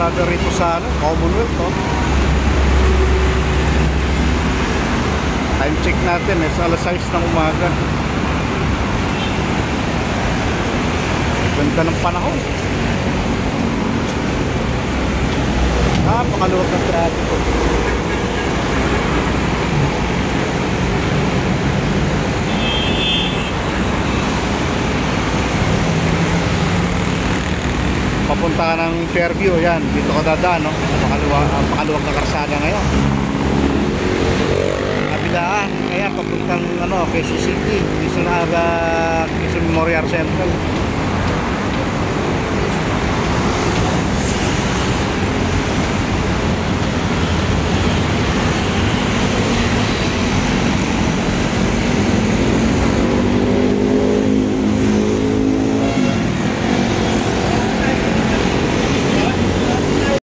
kalsada rito sa Commonwealth, oh. Time check natin, sa alas 6 ng umaga. Ganda ng panahon. Napakaluwag ng traffic, oh. Papunta ka ng Fairview, yan. Dito ka dadaan, no? Napakaluwag na karsada ngayon. Kabilaan, kaya papuntang Quezon City, Quezon Memorial Central.